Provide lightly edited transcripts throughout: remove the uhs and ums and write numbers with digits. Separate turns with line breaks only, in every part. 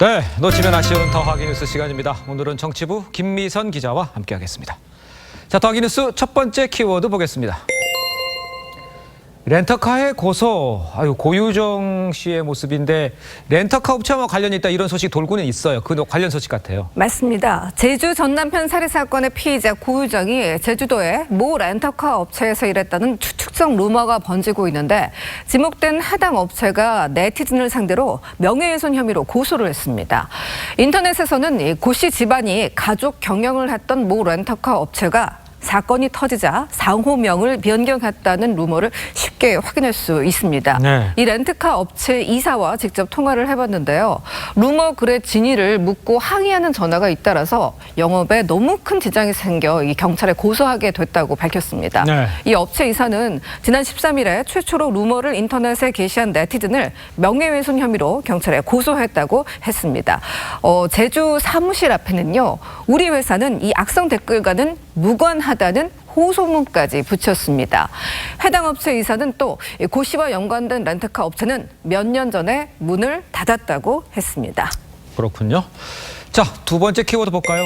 네, 놓치면 아쉬운 더하기 뉴스 시간입니다. 오늘은 정치부 김미선 기자와 함께하겠습니다. 자, 더하기 뉴스 첫 번째 키워드 보겠습니다. 렌터카의 고소, 고유정 씨의 모습인데 렌터카 업체와 관련이 있다 이런 소식 돌고는 있어요. 그 관련 소식 같아요.
맞습니다. 제주 전 남편 살해 사건의 피의자 고유정이 제주도의 모 렌터카 업체에서 일했다는 추측성 루머가 번지고 있는데 지목된 해당 업체가 네티즌을 상대로 명예훼손 혐의로 고소를 했습니다. 인터넷에서는 고 씨 집안이 가족 경영을 했던 모 렌터카 업체가 사건이 터지자 상호명을 변경했다는 루머를 쉽게 확인할 수 있습니다.
네.
이 렌트카 업체 이사와 직접 통화를 해봤는데요. 루머 글의 진위를 묻고 항의하는 전화가 잇따라서 영업에 너무 큰 지장이 생겨 이 경찰에 고소하게 됐다고 밝혔습니다.
네.
이 업체 이사는 지난 13일에 최초로 루머를 인터넷에 게시한 네티즌을 명예훼손 혐의로 경찰에 고소했다고 했습니다. 제주 사무실 앞에는요. 우리 회사는 이 악성 댓글과는 무관하다는 호소문까지 붙였습니다. 해당 업체 이사는 또 고 씨와 연관된 렌터카 업체는 몇 년 전에 문을 닫았다고 했습니다.
그렇군요. 자, 두 번째 키워드 볼까요?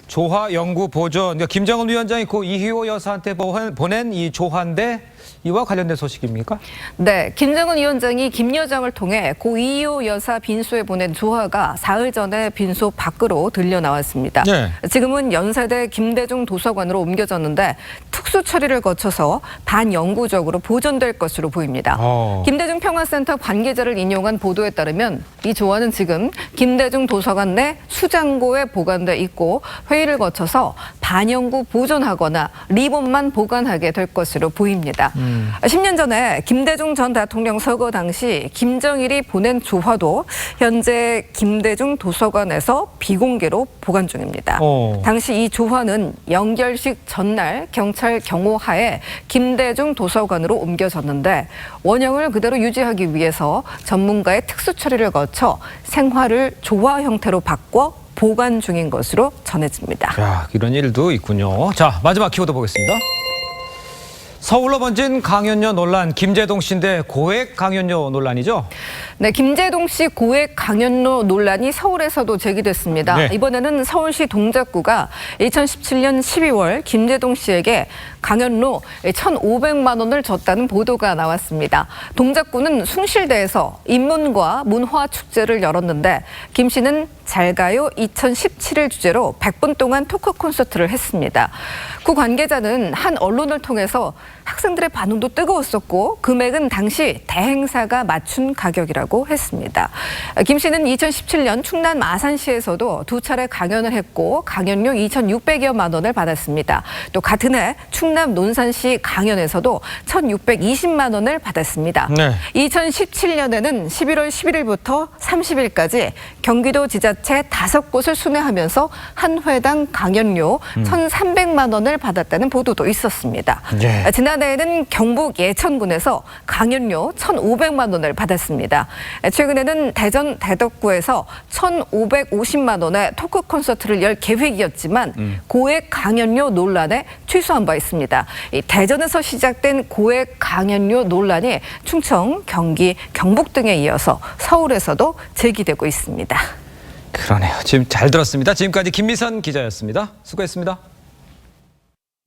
조화 연구 보존. 김정은 위원장이 고 이희호 여사한테 보낸 이 조화인데 이와 관련된 소식입니까?
네, 김정은 위원장이 김 여정을 통해 고 이희호 여사 빈소에 보낸 조화가 사흘 전에 빈소 밖으로 들려 나왔습니다.
네.
지금은 연세대 김대중 도서관으로 옮겨졌는데 특수 처리를 거쳐서 반영구적으로 보존될 것으로 보입니다. 김대중 평화센터 관계자를 인용한 보도에 따르면 이 조화는 지금 김대중 도서관 내 수장고에 보관돼 있고 회의를 거쳐서 반영구 보존하거나 리본만 보관하게 될 것으로 보입니다. 10년 전에 김대중 전 대통령 서거 당시 김정일이 보낸 조화도 현재 김대중 도서관에서 비공개로 보관 중입니다. 당시 이 조화는 영결식 전날 경찰 경호하에 김대중 도서관으로 옮겨졌는데 원형을 그대로 유지하기 위해서 전문가의 특수 처리를 거쳐 생화를 조화 형태로 바꿔 보관 중인 것으로 전해집니다.
야, 이런 일도 있군요. 자, 마지막 키워드 보겠습니다. 서울로 번진 강연료 논란, 김제동 씨인데 고액 강연료 논란이죠?
네, 김제동 씨 고액 강연료 논란이 서울에서도 제기됐습니다.
네.
이번에는 서울시 동작구가 2017년 12월 김제동 씨에게 강연료 1,500만 원을 줬다는 보도가 나왔습니다. 동작구는 숭실대에서 인문과 문화 축제를 열었는데 김 씨는 잘 가요 2017을 주제로 100분 동안 토크 콘서트를 했습니다. 구 관계자는 한 언론을 통해서 학생들의 반응도 뜨거웠었고 금액은 당시 대행사가 맞춘 가격이라고 했습니다. 김 씨는 2017년 충남 마산시에서도 두 차례 강연을 했고 강연료 2,600여만 원을 받았습니다. 또 같은 해 충남 논산시 강연에서도 1,620만 원을 받았습니다. 네. 2017년에는 11월 11일부터 30일까지 경기도 지자체 5곳을 순회하면서 한 회당 강연료 1,300만 원을 받았다는 보도도 있었습니다. 네. 지난해에는 경북 예천군에서 강연료 1,500만 원을 받았습니다. 최근에는 대전 대덕구에서 1,550만 원의 토크 콘서트를 열 계획이었지만 고액 강연료 논란에 취소한 바 있습니다. 이 대전에서 시작된 고액 강연료 논란이 충청, 경기, 경북 등에 이어서 서울에서도 제기되고 있습니다.
그러네요. 지금 잘 들었습니다. 지금까지 김미선 기자였습니다. 수고했습니다.